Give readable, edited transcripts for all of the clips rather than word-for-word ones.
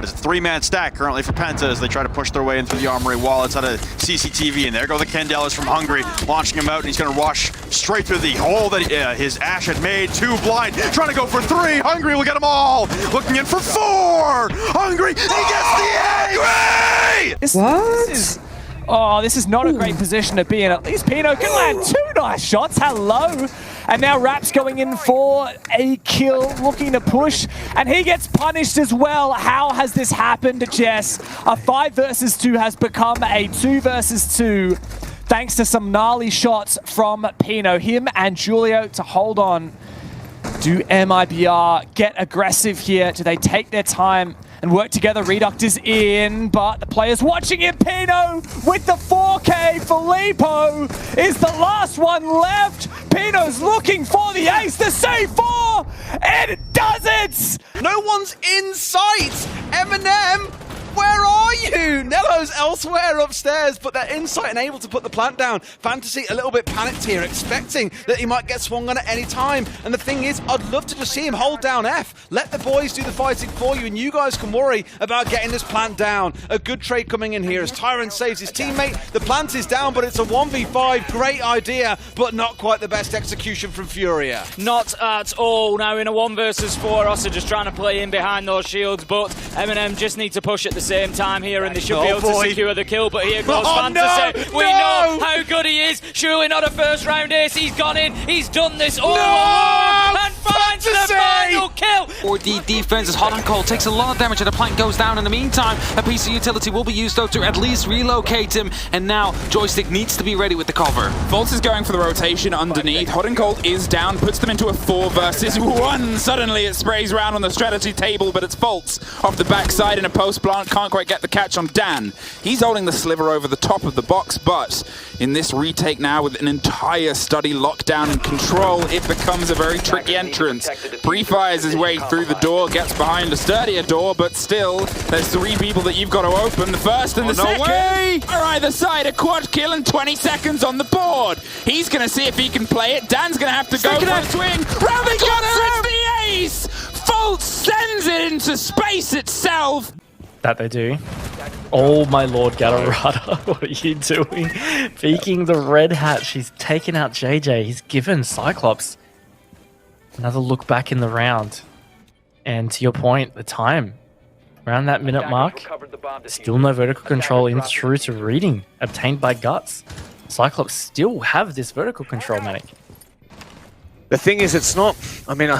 But it's a three-man stack currently for Penta as they try to push their way in through the Armory wall outside of CCTV. And there go the Candelas from Hungry, launching him out, and he's going to rush straight through the hole that his Ash had made. Two blind, trying to go for three. Hungry will get them all. Looking in for four. Hungry, he gets the Angry! This is not a great position to be in. At least Pino can land two nice shots. Hello. And now Raps going in for a kill, looking to push, and he gets punished as well. How has this happened, Jess? A 5 versus 2 has become a 2 versus 2 thanks to some gnarly shots from Pino. Him and Julio to hold on. Do MIBR get aggressive here? Do they take their time and work together? Reduct is in, but the players watching it. Pino with the 4K. Filippo is the last one left. Pino's looking for the ace, the save for, and it does it! No one's in sight! Eminem, where are you? Nello's elsewhere upstairs, but they're in sight and able to put the plant down. Fantasy a little bit panicked here, expecting that he might get swung on at any time. And the thing is, I'd love to just see him hold down F. Let the boys do the fighting for you, and you guys can worry about getting this plant down. A good trade coming in here as Tyrant saves his teammate. The plant is down, but it's a 1v5. Great idea, but not quite the best execution from Furia. Not at all. Now in a 1 versus 4, Ossa just trying to play in behind those shields, but Eminem just need to push at the same time here, and they should be able to secure the kill. But here goes Fantasy. We know how good he is. Surely not a first round ace. He's gone in. He's done this all alone and finds the final kill. 4D defense as Hot and Cold takes a lot of damage and the plank goes down. In the meantime, a piece of utility will be used though to at least relocate him. And now Joystick needs to be ready with the cover. Volts is going for the rotation underneath. Hot and Cold is down, puts them into a 4 versus 1. Suddenly it sprays around on the strategy table, but it's Volts off the backside in a post plant. Can't quite get the catch on Dan. He's holding the sliver over the top of the box, but in this retake now with an entire study lockdown and control, it becomes a very tricky entrance. Pre-fires his way through the door, gets behind a sturdier door, but still, there's 3 people that you've got to open. The first and the second are either side. A quad kill and 20 seconds on the board. He's going to see if he can play it. Dan's going to have to go for a swing. Round the corner, it's the ace! Fultz sends it into space itself. That they do. Oh my lord, Galarada, what are you doing? Peeking the red hat. She's taken out JJ. He's given Cyclops another look back in the round. And to your point, the time. Around that minute mark, still no vertical control in through to reading, obtained by Guts. Cyclops still have this vertical control, Manic. The thing is, it's not, I mean,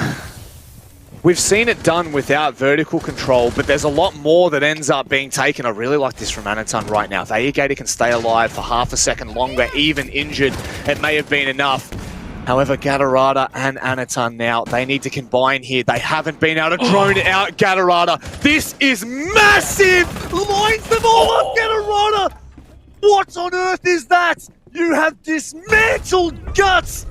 we've seen it done without vertical control, but there's a lot more that ends up being taken. I really like this from Anaton right now. If Aegator can stay alive for half a second longer, even injured, it may have been enough. However, Galarada and Anaton now, they need to combine here. They haven't been able to drone out Galarada. This is massive! Lines them all up, Galarada! What on earth is that? You have dismantled Guts!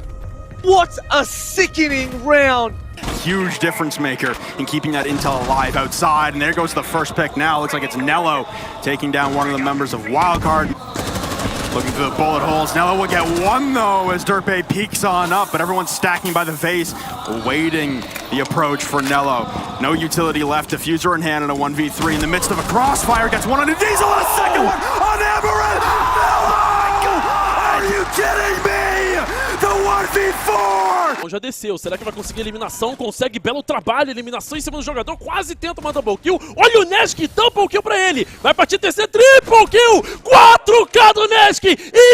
What a sickening round! Huge difference maker in keeping that intel alive outside. And there goes the first pick now. Looks like it's Nello taking down one of the members of Wildcard. Looking through the bullet holes. Nello will get one though as Dirtbay peeks on up, but everyone's stacking by the vase, waiting the approach for Nello. No utility left. Diffuser in hand in a 1v3 in the midst of a crossfire. Gets one on a Diesel and a second one on Amaranth. Nello! Are you kidding me? The 1v4! Já desceu, será que vai conseguir eliminação? Consegue, belo trabalho, eliminação em cima do jogador, quase tenta uma double kill. Olha o Nesk, double kill pra ele. Vai partir terceiro, triple kill. 4K do Nesk,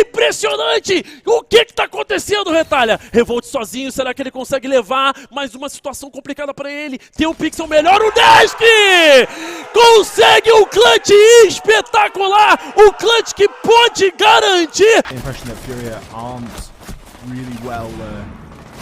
impressionante. O que tá acontecendo, Retalha? Revolt sozinho, será que ele consegue levar? Mais uma situação complicada pra ele. Tem um pixel melhor, o Nesk! Consegue um clutch espetacular. O clutch que pode garantir. Impression that Furia aren't really well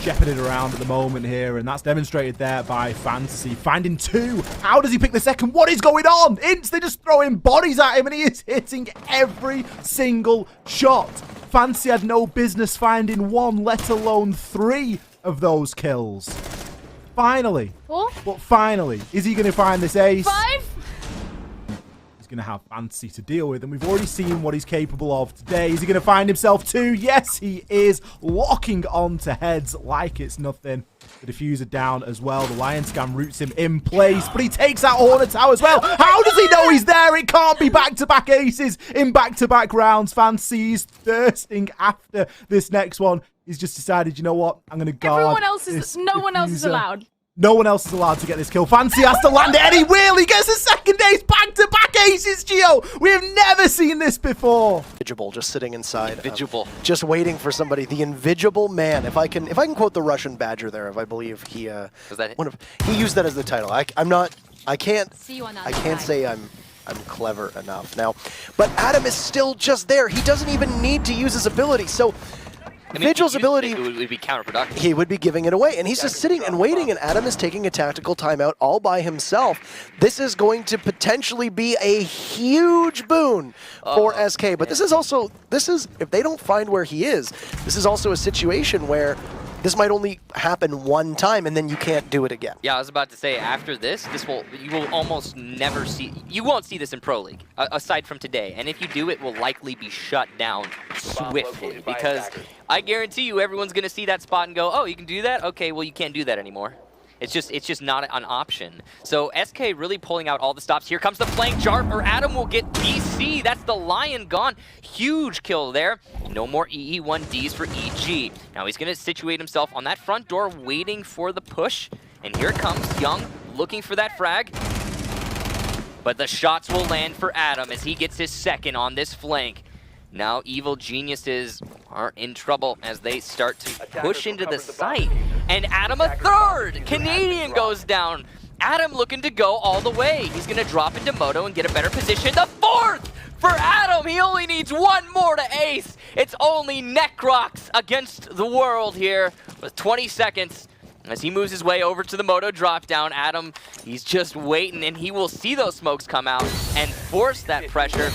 shepherded around at the moment here, and that's demonstrated there by Fantasy. Finding 2. How does he pick the second? What is going on? Ints, they're just throwing bodies at him, and he is hitting every single shot. Fantasy had no business finding 1, let alone 3 of those kills. Finally. 4? But finally, is he going to find this ace? 5? going to have Fantasy to deal with. And we've already seen what he's capable of today. Is he going to find himself too? Yes, he is. Locking on to heads like it's nothing. The diffuser down as well. The Lion Scam roots him in place, but he takes out Hornet Tower as well. How does he know he's there? It can't be back-to-back aces in back-to-back rounds. Fantasy's thirsting after this next one. He's just decided, you know what? I'm going to guard no one else is allowed. No one else is allowed to get this kill. Fantasy has to land it, and he will. He gets a second ace, back-to-back aces, Gio. We have never seen this before. Invisible, just sitting inside. Invisible. Just waiting for somebody. The Invisible Man. If I can quote the Russian Badger there, if I believe he he used that as the title. I can't say I'm clever enough now. But Adam is still just there. He doesn't even need to use his ability. So Vigil's ability it would be counterproductive. He would be giving it away, and he's just sitting and waiting, and Adam is taking a tactical timeout all by himself. This is going to potentially be a huge boon for SK, but this is if they don't find where he is, this is also a situation where this might only happen one time, and then you can't do it again. Yeah, I was about to say, after this, you will almost never see, you won't see this in Pro League, aside from today. And if you do, it will likely be shut down swiftly, because I guarantee you everyone's going to see that spot and go, oh, you can do that? Okay, well, you can't do that anymore. It's just not an option. So SK really pulling out all the stops. Here comes the flank. Adam will get DC. That's the Lion gone. Huge kill there. No more EE1Ds for EG. Now he's going to situate himself on that front door, waiting for the push. And here comes Young, looking for that frag. But the shots will land for Adam as he gets his second on this flank. Now Evil Geniuses are in trouble as they start to push into the site. And Adam a third! Canadian goes down. Adam looking to go all the way. He's going to drop into Moto and get a better position. The fourth for Adam! He only needs one more to ace. It's only Necrox against the world here with 20 seconds. As he moves his way over to the Moto drop down, Adam, he's just waiting, and he will see those smokes come out and force that pressure.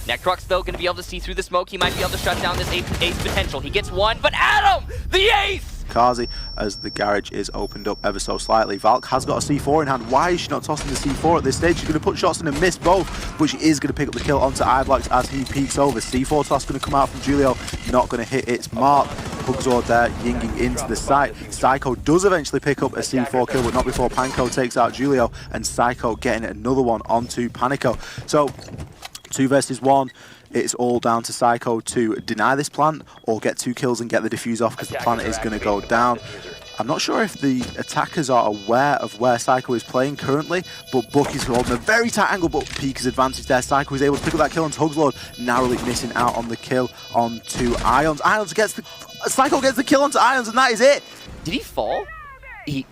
Necrox, though, going to be able to see through the smoke. He might be able to shut down this ace potential. He gets one, but Adam, the ace! Kazi, as the garage is opened up ever so slightly. Valk has got a C4 in hand. Why is she not tossing the C4 at this stage? She's going to put shots in and miss both, but she is going to pick up the kill onto Iblox as he peeks over. C4 toss going to come out from Julio, not going to hit its mark. Pugzord there, yinging into the site. Psycho does eventually pick up a C4 kill, but not before Panko takes out Julio, and Psycho getting another one onto Panico. So, 2 versus 1. It's all down to Psycho to deny this plant or get 2 kills and get the defuse off, because the plant is going to go down. I'm not sure if the attackers are aware of where Psycho is playing currently, but Buck is holding a very tight angle, but Peeka's advantage there. Psycho is able to pick up that kill onto Hugslord, narrowly missing out on the kill onto Ions. Psycho gets the kill onto Ions, and that is it. Did he fall? He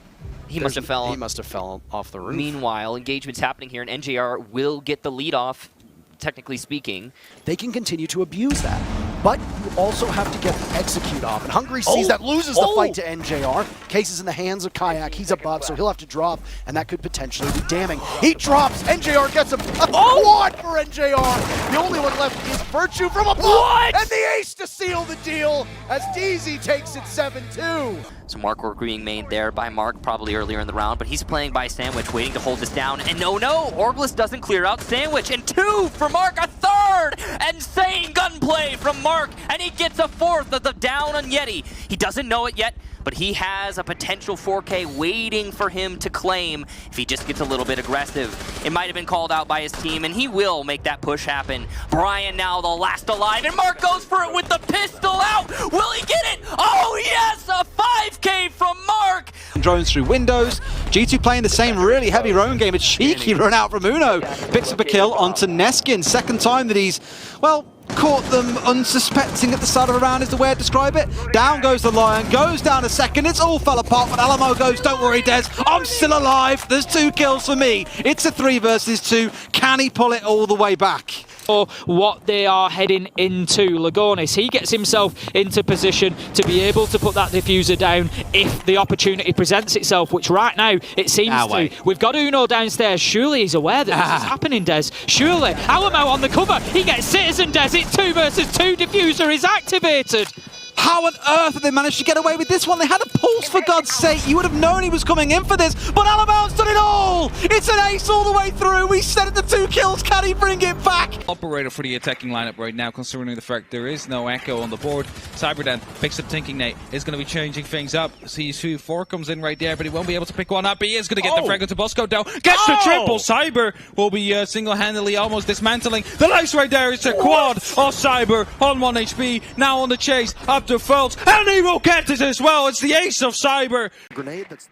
must have fell. He must have fell off the roof. Meanwhile, engagement's happening here, and NJR will get the lead off. Technically speaking, they can continue to abuse that. But you also have to get the execute off. And Hungry sees that, loses the fight to NJR. Case is in the hands of Kayak. He's above, so he'll have to drop, and that could potentially be damning. He drops. NJR gets a quad for NJR. The only one left is Virtue from above. What? And the ace to seal the deal as DZ takes it 7-2. So Mark work being made there by Mark probably earlier in the round, but he's playing by Sandwich, waiting to hold this down. And no, Orglis doesn't clear out Sandwich. And 2 for Mark, a third! Insane gunplay from Mark, and he gets a 4th of the down on Yeti. He doesn't know it yet, but he has a potential 4K waiting for him to claim if he just gets a little bit aggressive. It might have been called out by his team, and he will make that push happen. Brian now the last alive, and Mark goes for it with the pistol out. Will he get it? Oh yes, a 5K from Mark. Drones through windows. G2 playing the same really heavy roam game. A cheeky run out from Uno. Picks up a kill onto Neskin. Second time that he's, well, caught them unsuspecting at the start of a round is the way I'd describe it. Down goes the Lion, goes down a second, it's all fell apart, but Alamo goes, don't worry Des, I'm still alive, there's 2 kills for me. It's a 3 versus 2, can he pull it all the way back? Or what they are heading into. Lagonis, he gets himself into position to be able to put that diffuser down if the opportunity presents itself, which right now it seems to. We've got Uno downstairs. Surely he's aware that this is happening, Des. Surely. Alamo on the cover. He gets Citizen, Des. It's 2 versus 2. Diffuser is activated. How on earth have they managed to get away with this one? They had a pulse, for God's sake. You would have known he was coming in for this, but Alamoun's done it all! It's an ace all the way through. We set it to 2 kills. Can he bring it back? Operator for the attacking lineup right now, considering the fact there is no echo on the board. Cyberdan picks up Thinking Nate, is going to be changing things up. CSU4 comes in right there, but he won't be able to pick one up. He is going to get the frag to Bosco down. Gets the triple. Cyber will be single-handedly almost dismantling. The nice right there is a quad of Cyber on 1 HP. Now on the chase up to Fultz, and he will get it as well. It's the ace of Cyber. Grenade that's